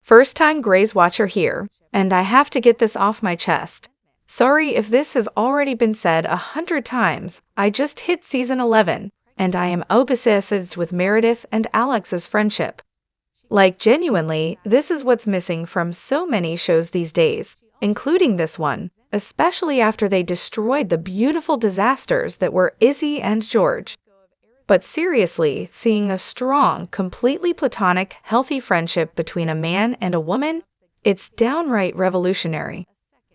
First-time Grey's Watcher here, and I have to get this off my chest. Sorry if this has already been said 100 times, I just hit season 11, and I am obsessed with Meredith and Alex's friendship. Like genuinely, this is what's missing from so many shows these days, including this one, especially after they destroyed the beautiful disasters that were Izzy and George. But seriously, seeing a strong, completely platonic, healthy friendship between a man and a woman, it's downright revolutionary.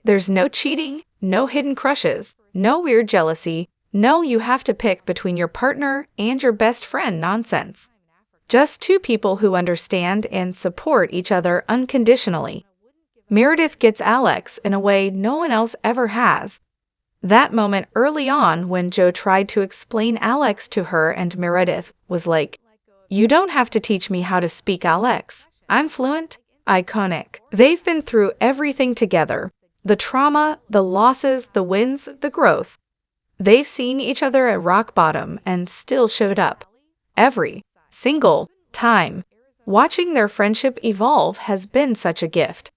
There's no cheating, no hidden crushes, no weird jealousy, no you have to pick between your partner and your best friend nonsense. Just two people who understand and support each other unconditionally. Meredith gets Alex in a way no one else ever has. That moment early on when Joe tried to explain Alex to her and Meredith was like, "You don't have to teach me how to speak, Alex. I'm fluent." Iconic. They've been through everything together. The trauma, the losses, the wins, the growth. They've seen each other at rock bottom and still showed up. Every single time. Watching their friendship evolve has been such a gift.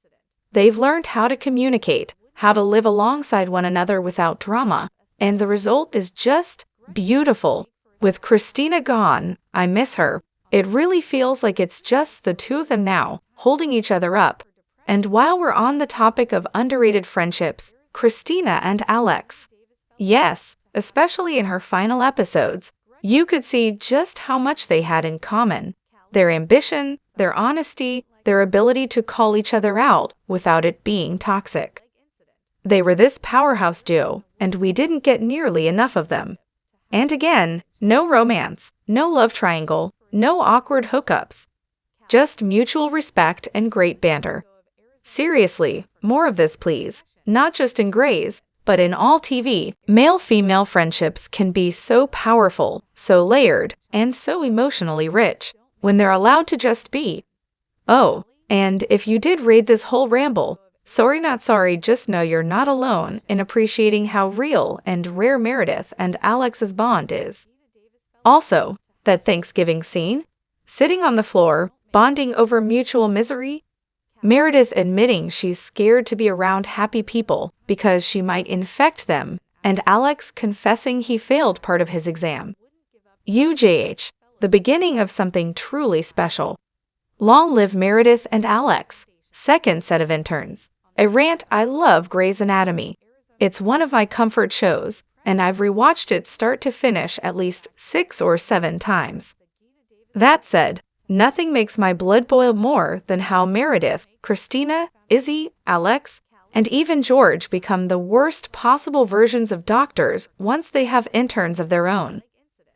They've learned how to communicate, how to live alongside one another without drama, and the result is just beautiful. With Christina gone, I miss her. It really feels like it's just the two of them now, holding each other up. And while we're on the topic of underrated friendships, Christina and Alex. Yes, especially in her final episodes, you could see just how much they had in common. Their ambition, their honesty, their ability to call each other out without it being toxic. They were this powerhouse duo, and we didn't get nearly enough of them. And again, no romance, no love triangle, no awkward hookups. Just mutual respect and great banter. Seriously, more of this please. Not just in Grey's, but in all TV. Male-female friendships can be so powerful, so layered, and so emotionally rich, when they're allowed to just be. Oh, and if you did read this whole ramble, sorry not sorry, just know you're not alone in appreciating how real and rare Meredith and Alex's bond is. Also, that Thanksgiving scene, sitting on the floor, bonding over mutual misery, Meredith admitting she's scared to be around happy people because she might infect them, and Alex confessing he failed part of his exam. UJH, the beginning of something truly special. Long live Meredith and Alex, second set of interns. A rant. I love Grey's Anatomy. It's one of my comfort shows, and I've rewatched it start to finish at least 6 or 7 times. That said, nothing makes my blood boil more than how Meredith, Christina, Izzy, Alex, and even George become the worst possible versions of doctors once they have interns of their own.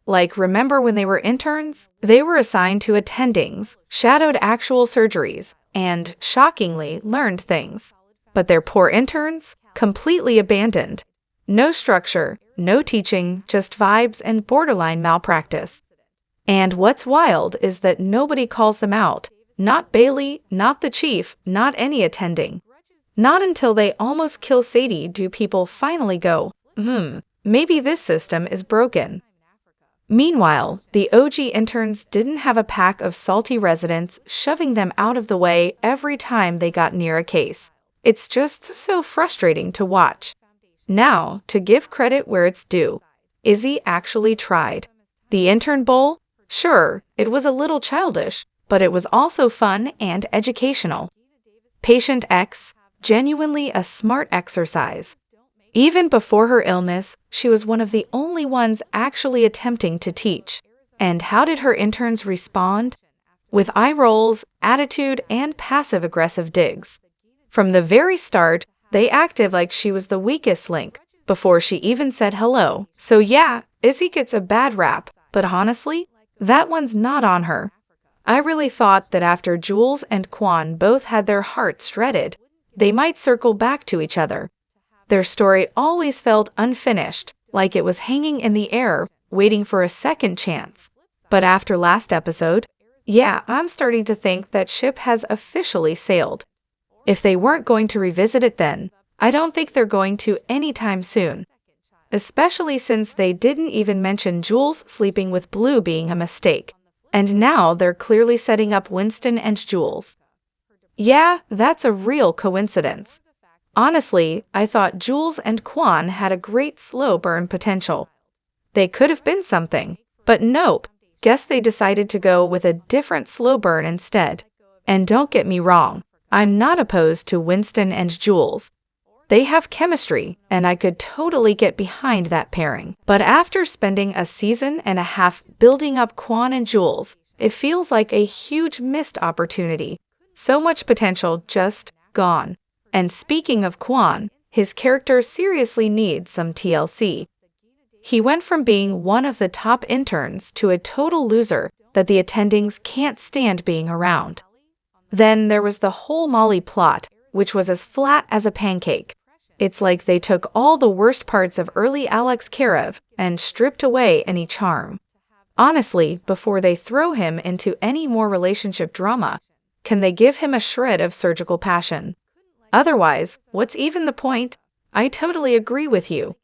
Like, remember when they were interns? They were assigned to attendings, shadowed actual surgeries, and, shockingly, learned things. But their poor interns? Completely abandoned. No structure, no teaching, just vibes and borderline malpractice. And what's wild is that nobody calls them out. Not Bailey, not the chief, not any attending. Not until they almost kill Sadie do people finally go, maybe this system is broken. Meanwhile, the OG interns didn't have a pack of salty residents shoving them out of the way every time they got near a case. It's just so frustrating to watch. Now, to give credit where it's due, Izzy actually tried. The intern bowl? Sure, it was a little childish, but it was also fun and educational. Patient X, genuinely a smart exercise. Even before her illness, she was one of the only ones actually attempting to teach. And how did her interns respond? With eye rolls, attitude, and passive-aggressive digs. From the very start, they acted like she was the weakest link, before she even said hello. So yeah, Izzy gets a bad rap, but honestly, that one's not on her. I really thought that after Jules and Quan both had their hearts shredded, they might circle back to each other. Their story always felt unfinished, like it was hanging in the air, waiting for a second chance. But after last episode, yeah, I'm starting to think that ship has officially sailed. If they weren't going to revisit it then, I don't think they're going to anytime soon. Especially since they didn't even mention Jules sleeping with Blue being a mistake. And now they're clearly setting up Winston and Jules. Yeah, that's a real coincidence. Honestly, I thought Jules and Quan had a great slow burn potential. They could have been something, but nope. Guess they decided to go with a different slow burn instead. And don't get me wrong, I'm not opposed to Winston and Jules. They have chemistry, and I could totally get behind that pairing. But after spending a season and a half building up Quan and Jules, it feels like a huge missed opportunity. So much potential just gone. And speaking of Quan, his character seriously needs some TLC. He went from being one of the top interns to a total loser that the attendings can't stand being around. Then there was the whole Molly plot, which was as flat as a pancake. It's like they took all the worst parts of early Alex Karev and stripped away any charm. Honestly, before they throw him into any more relationship drama, can they give him a shred of surgical passion? Otherwise, what's even the point? I totally agree with you.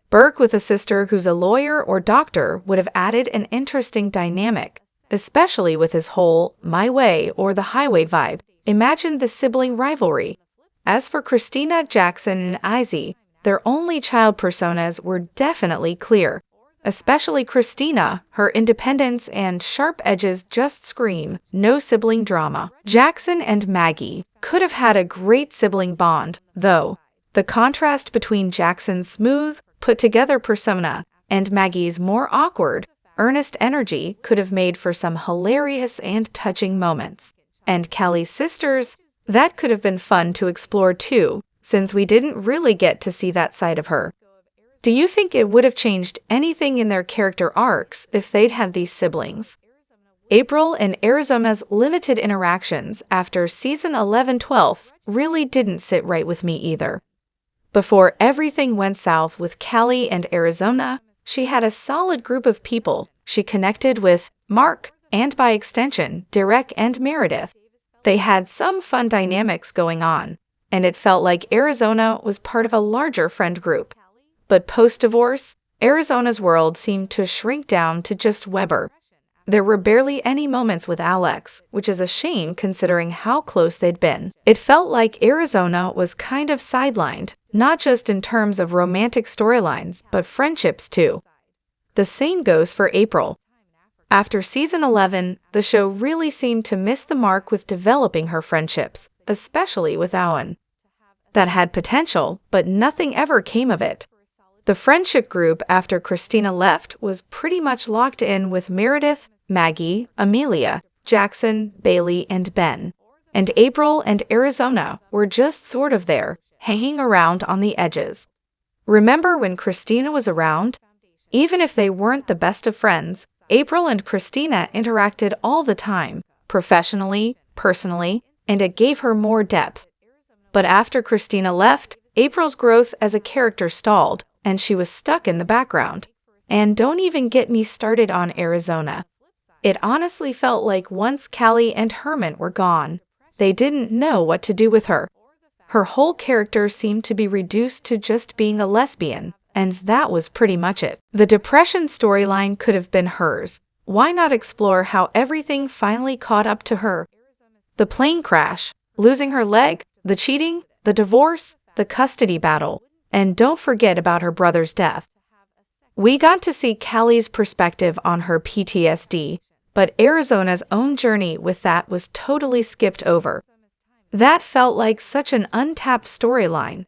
Burke with a sister who's a lawyer or doctor would have added an interesting dynamic, especially with his whole my way or the highway vibe. Imagine the sibling rivalry. As for Christina, Jackson, and Izzy, their only child personas were definitely clear. Especially Christina, her independence and sharp edges just scream no sibling drama. Jackson and Maggie could have had a great sibling bond, though. The contrast between Jackson's smooth, put-together persona and Maggie's more awkward, earnest energy could have made for some hilarious and touching moments. And Callie's sisters, that could have been fun to explore too, since we didn't really get to see that side of her. Do you think it would have changed anything in their character arcs if they'd had these siblings? April and Arizona's limited interactions after season 11/12 really didn't sit right with me either. Before everything went south with Callie and Arizona, she had a solid group of people she connected with, Mark, and by extension, Derek and Meredith. They had some fun dynamics going on, and it felt like Arizona was part of a larger friend group. But post-divorce, Arizona's world seemed to shrink down to just Weber. There were barely any moments with Alex, which is a shame considering how close they'd been. It felt like Arizona was kind of sidelined, not just in terms of romantic storylines, but friendships too. The same goes for April. After season 11, the show really seemed to miss the mark with developing her friendships, especially with Owen. That had potential, but nothing ever came of it. The friendship group after Christina left was pretty much locked in with Meredith, Maggie, Amelia, Jackson, Bailey, and Ben. And April and Arizona were just sort of there, hanging around on the edges. Remember when Christina was around? Even if they weren't the best of friends, April and Christina interacted all the time, professionally, personally, and it gave her more depth. But after Christina left, April's growth as a character stalled, and she was stuck in the background. And don't even get me started on Arizona. It honestly felt like once Callie and Herman were gone, they didn't know what to do with her. Her whole character seemed to be reduced to just being a lesbian, and that was pretty much it. The depression storyline could have been hers. Why not explore how everything finally caught up to her? The plane crash, losing her leg, the cheating, the divorce, the custody battle, and don't forget about her brother's death. We got to see Callie's perspective on her PTSD, but Arizona's own journey with that was totally skipped over. That felt like such an untapped storyline.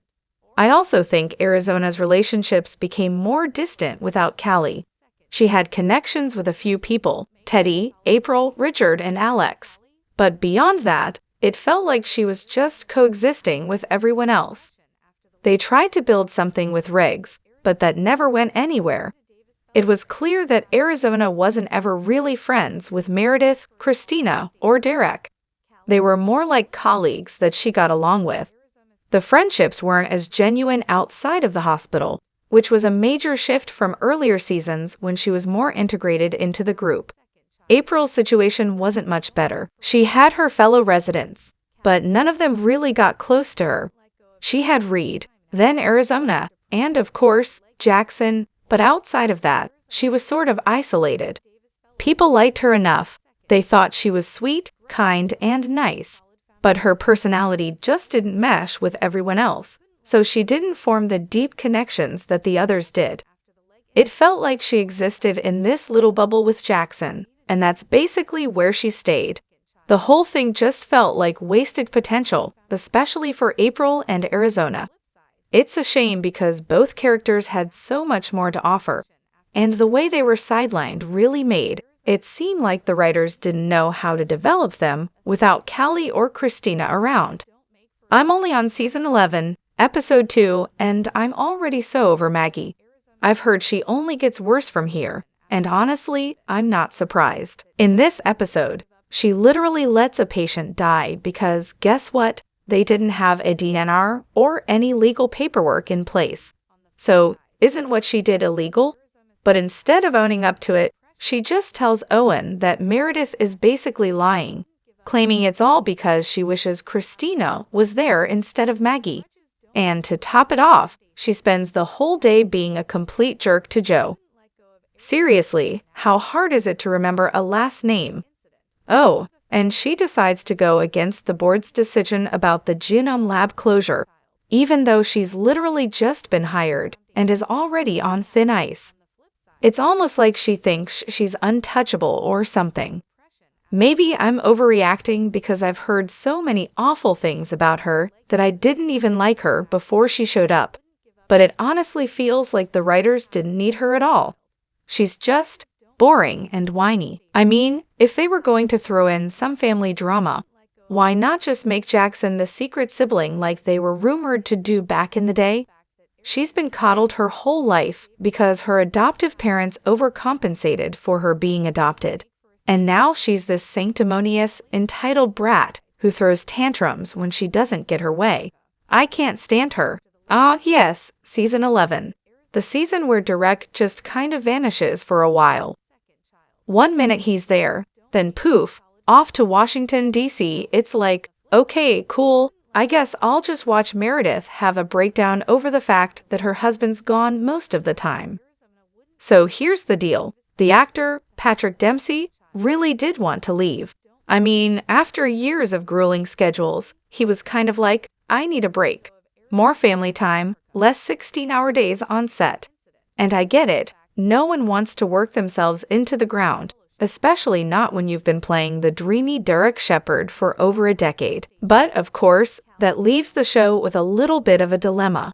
I also think Arizona's relationships became more distant without Callie. She had connections with a few people, Teddy, April, Richard, and Alex. But beyond that, it felt like she was just coexisting with everyone else. They tried to build something with Riggs, but that never went anywhere. It was clear that Arizona wasn't ever really friends with Meredith, Christina, or Derek. They were more like colleagues that she got along with. The friendships weren't as genuine outside of the hospital, which was a major shift from earlier seasons when she was more integrated into the group. April's situation wasn't much better. She had her fellow residents, but none of them really got close to her. She had Reed, then Arizona, and of course, Jackson, but outside of that, she was sort of isolated. People liked her enough. They thought she was sweet, kind, and nice. but her personality just didn't mesh with everyone else, so she didn't form the deep connections that the others did. It felt like she existed in this little bubble with Jackson, and that's basically where she stayed. The whole thing just felt like wasted potential, especially for April and Arizona. It's a shame because both characters had so much more to offer, and the way they were sidelined really made it seem like the writers didn't know how to develop them without Callie or Christina around. I'm only on season 11, episode 2, and I'm already so over Maggie. I've heard she only gets worse from here, and honestly, I'm not surprised. In this episode, she literally lets a patient die because, guess what? They didn't have a DNR or any legal paperwork in place. So, isn't what she did illegal? But instead of owning up to it, she just tells Owen that Meredith is basically lying, claiming it's all because she wishes Christina was there instead of Maggie. And to top it off, she spends the whole day being a complete jerk to Joe. Seriously, how hard is it to remember a last name? Oh, and she decides to go against the board's decision about the genome lab closure, even though she's literally just been hired and is already on thin ice. It's almost like she thinks she's untouchable or something. Maybe I'm overreacting because I've heard so many awful things about her that I didn't even like her before she showed up. But it honestly feels like the writers didn't need her at all. She's just boring and whiny. I mean, if they were going to throw in some family drama, why not just make Jackson the secret sibling like they were rumored to do back in the day? She's been coddled her whole life because her adoptive parents overcompensated for her being adopted. And now she's this sanctimonious, entitled brat who throws tantrums when she doesn't get her way. I can't stand her. Ah, yes, season 11. The season where Derek just kind of vanishes for a while. One minute he's there, then poof, off to Washington, D.C. It's like, okay, cool. I guess I'll just watch Meredith have a breakdown over the fact that her husband's gone most of the time. So here's the deal. The actor, Patrick Dempsey, really did want to leave. I mean, after years of grueling schedules, he was kind of like, I need a break. More family time, less 16-hour days on set. And I get it. No one wants to work themselves into the ground, especially not when you've been playing the dreamy Derek Shepherd for over a decade. But, of course, that leaves the show with a little bit of a dilemma.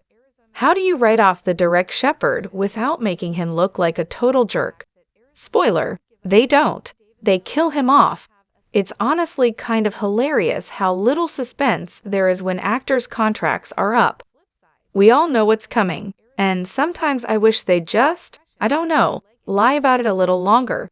How do you write off the Derek Shepherd without making him look like a total jerk? Spoiler, they don't. They kill him off. It's honestly kind of hilarious how little suspense there is when actors' contracts are up. We all know what's coming, and sometimes I wish they'd just, I don't know, lie about it a little longer.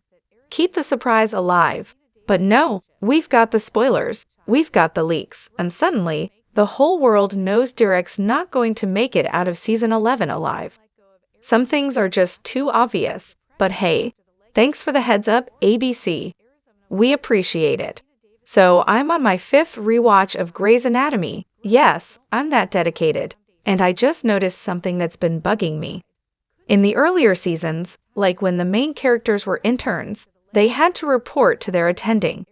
Keep the surprise alive. But no, we've got the spoilers, we've got the leaks, and suddenly, the whole world knows Derek's not going to make it out of season 11 alive. Some things are just too obvious, but hey, thanks for the heads up, ABC. We appreciate it. So I'm on my 5th rewatch of Grey's Anatomy. Yes, I'm that dedicated. And I just noticed something that's been bugging me. In the earlier seasons, like when the main characters were interns, they had to report to their attending.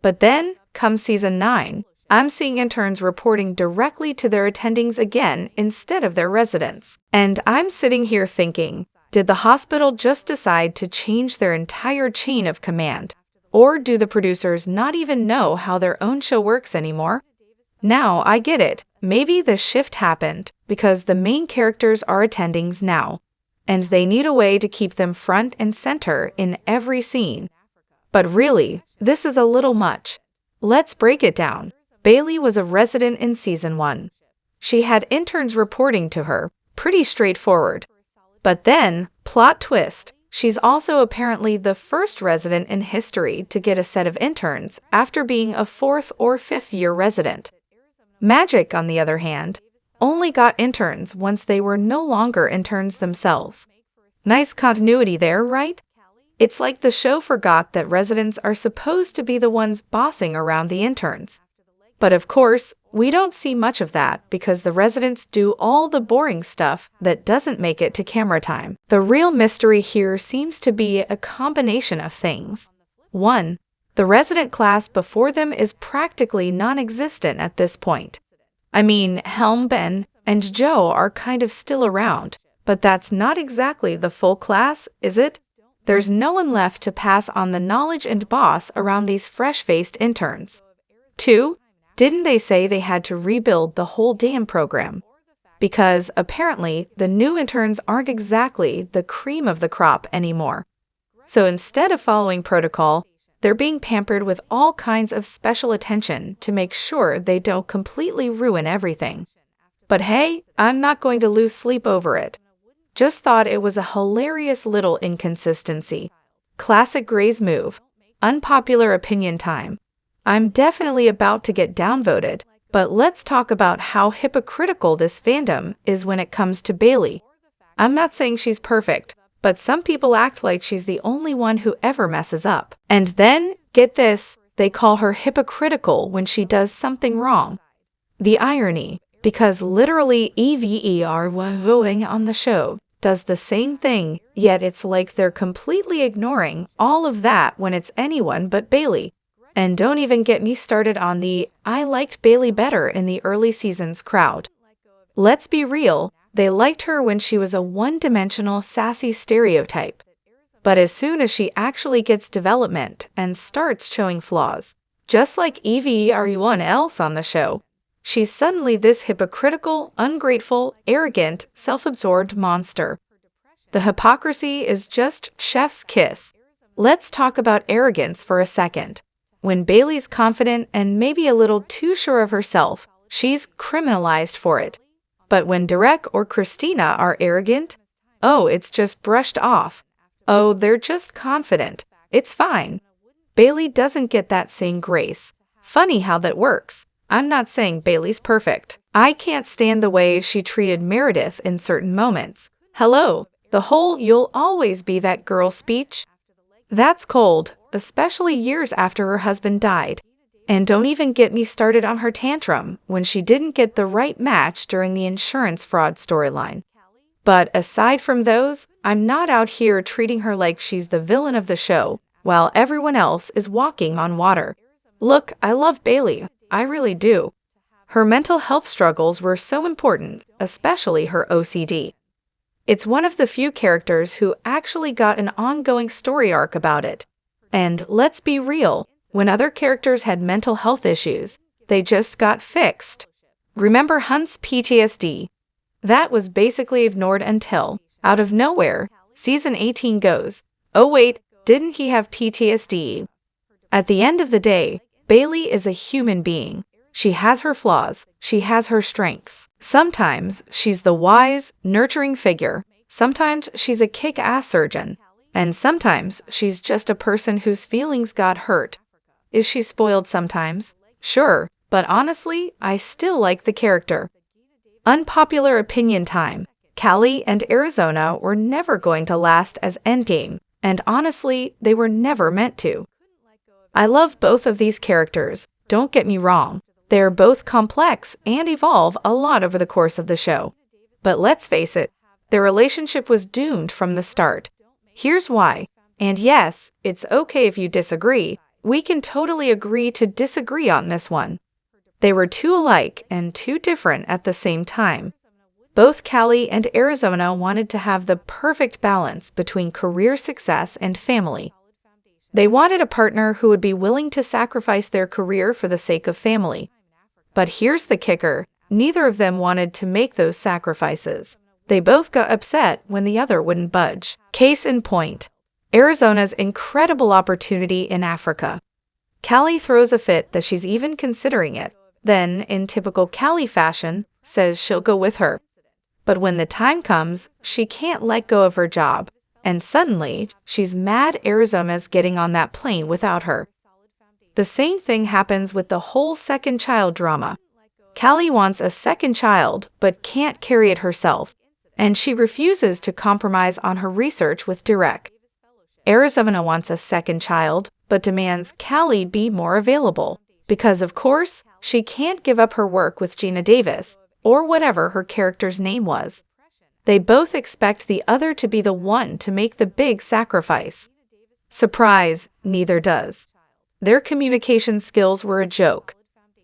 But then, come season 9, I'm seeing interns reporting directly to their attendings again instead of their residents. And I'm sitting here thinking, did the hospital just decide to change their entire chain of command? Or do the producers not even know how their own show works anymore? Now I get it. Maybe the shift happened because the main characters are attendings now, and they need a way to keep them front and center in every scene. But really, this is a little much. Let's break it down. Bailey was a resident in season 1. She had interns reporting to her, pretty straightforward. But then, plot twist, she's also apparently the first resident in history to get a set of interns after being a 4th or 5th year resident. Magic, on the other hand, only got interns once they were no longer interns themselves. Nice continuity there, right? It's like the show forgot that residents are supposed to be the ones bossing around the interns. But of course, we don't see much of that because the residents do all the boring stuff that doesn't make it to camera time. The real mystery here seems to be a combination of things. 1. The resident class before them is practically non-existent at this point. I mean, Helm, Ben, and Joe are kind of still around, but that's not exactly the full class, is it? There's no one left to pass on the knowledge and boss around these fresh-faced interns. 2. Didn't they say they had to rebuild the whole damn program? Because apparently the new interns aren't exactly the cream of the crop anymore. So instead of following protocol, they're being pampered with all kinds of special attention to make sure they don't completely ruin everything. But hey, I'm not going to lose sleep over it. Just thought it was a hilarious little inconsistency. Classic Grey's move. Unpopular opinion time. I'm definitely about to get downvoted, but let's talk about how hypocritical this fandom is when it comes to Bailey. I'm not saying she's perfect, but some people act like she's the only one who ever messes up. And then, get this, they call her hypocritical when she does something wrong. The irony, because literally everyone on the show does the same thing, yet it's like they're completely ignoring all of that when it's anyone but Bailey. And don't even get me started on the "I liked Bailey better in the early seasons" crowd. Let's be real, they liked her when she was a one-dimensional sassy stereotype. But as soon as she actually gets development and starts showing flaws, just like everyone else on the show, she's suddenly this hypocritical, ungrateful, arrogant, self-absorbed monster. The hypocrisy is just chef's kiss. Let's talk about arrogance for a second. When Bailey's confident and maybe a little too sure of herself, she's criminalized for it. But when Derek or Christina are arrogant, oh, it's just brushed off. Oh, they're just confident. It's fine. Bailey doesn't get that same grace. Funny how that works. I'm not saying Bailey's perfect. I can't stand the way she treated Meredith in certain moments. Hello, the whole "you'll always be that girl" speech? That's cold, especially years after her husband died. And don't even get me started on her tantrum when she didn't get the right match during the insurance fraud storyline. But aside from those, I'm not out here treating her like she's the villain of the show, while everyone else is walking on water. Look, I love Bailey. I really do. Her mental health struggles were so important, especially her OCD. It's one of the few characters who actually got an ongoing story arc about it. And let's be real, when other characters had mental health issues, they just got fixed. Remember Hunt's PTSD? That was basically ignored until, out of nowhere, season 18 goes, "Oh wait, didn't he have PTSD?" At the end of the day, Bailey is a human being. She has her flaws, she has her strengths. Sometimes she's the wise, nurturing figure. Sometimes she's a kick-ass surgeon. And sometimes she's just a person whose feelings got hurt. Is she spoiled sometimes? Sure, but honestly, I still like the character. Unpopular opinion time. Callie and Arizona were never going to last as Endgame, and honestly, they were never meant to. I love both of these characters, don't get me wrong. They are both complex and evolve a lot over the course of the show. But let's face it, their relationship was doomed from the start. Here's why. And yes, it's okay if you disagree. We can totally agree to disagree on this one. They were too alike and too different at the same time. Both Callie and Arizona wanted to have the perfect balance between career success and family. They wanted a partner who would be willing to sacrifice their career for the sake of family. But here's the kicker, neither of them wanted to make those sacrifices. They both got upset when the other wouldn't budge. Case in point, Arizona's incredible opportunity in Africa. Callie throws a fit that she's even considering it, then, in typical Callie fashion, says she'll go with her. But when the time comes, she can't let go of her job, and suddenly, she's mad Arizona's getting on that plane without her. The same thing happens with the whole second child drama. Callie wants a second child, but can't carry it herself, and she refuses to compromise on her research with Derek. Arizona wants a second child, but demands Callie be more available, because of course, she can't give up her work with Gina Davis, or whatever her character's name was. They both expect the other to be the one to make the big sacrifice. Surprise, neither does. Their communication skills were a joke.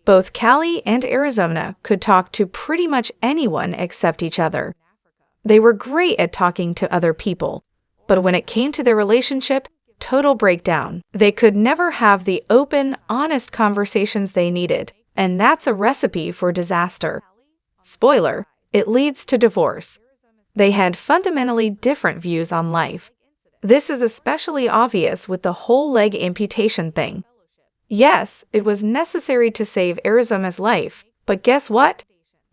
Both Callie and Arizona could talk to pretty much anyone except each other. They were great at talking to other people, but when it came to their relationship, total breakdown. They could never have the open, honest conversations they needed, and that's a recipe for disaster. Spoiler, it leads to divorce. They had fundamentally different views on life. This is especially obvious with the whole leg amputation thing. Yes, it was necessary to save Arizona's life, but guess what?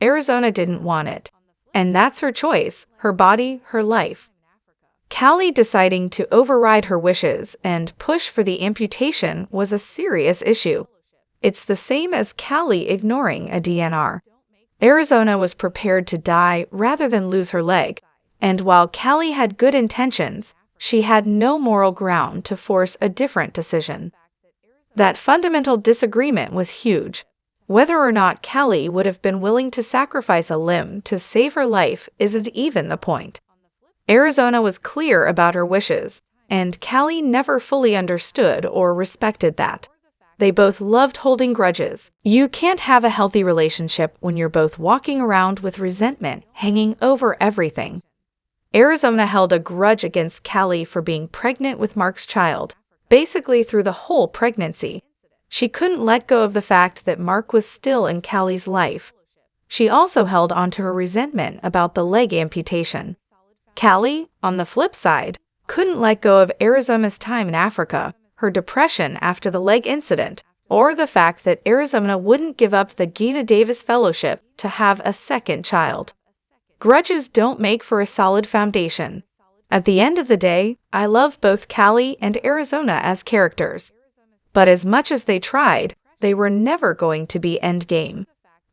Arizona didn't want it. And that's her choice, her body, her life. Callie deciding to override her wishes and push for the amputation was a serious issue. It's the same as Callie ignoring a DNR. Arizona was prepared to die rather than lose her leg, and while Callie had good intentions, she had no moral ground to force a different decision. That fundamental disagreement was huge. Whether or not Callie would have been willing to sacrifice a limb to save her life isn't even the point. Arizona was clear about her wishes, and Callie never fully understood or respected that. They both loved holding grudges. You can't have a healthy relationship when you're both walking around with resentment hanging over everything. Arizona held a grudge against Callie for being pregnant with Mark's child, basically through the whole pregnancy. She couldn't let go of the fact that Mark was still in Callie's life. She also held onto her resentment about the leg amputation. Callie, on the flip side, couldn't let go of Arizona's time in Africa, her depression after the leg incident, or the fact that Arizona wouldn't give up the Gina Davis Fellowship to have a second child. Grudges don't make for a solid foundation. At the end of the day, I love both Callie and Arizona as characters. But as much as they tried, they were never going to be endgame.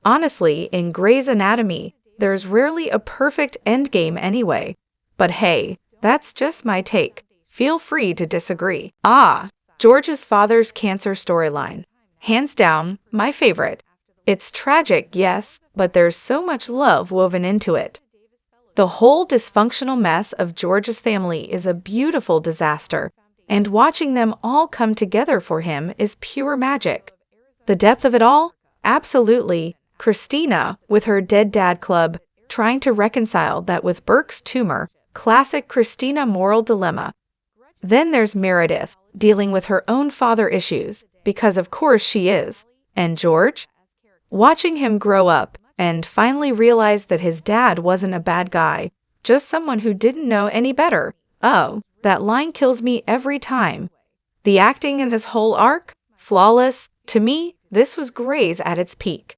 Honestly, in Grey's Anatomy, there's rarely a perfect endgame anyway. But hey, that's just my take. Feel free to disagree. George's father's cancer storyline. Hands down, my favorite. It's tragic, yes, but there's so much love woven into it. The whole dysfunctional mess of George's family is a beautiful disaster, and watching them all come together for him is pure magic. The depth of it all? Absolutely. Christina, with her dead dad club, trying to reconcile that with Burke's tumor, classic Christina moral dilemma. Then there's Meredith, dealing with her own father issues, because of course she is. And George? Watching him grow up and finally realize that his dad wasn't a bad guy, just someone who didn't know any better. Oh, that line kills me every time. The acting in this whole arc? Flawless. To me, this was Grey's at its peak.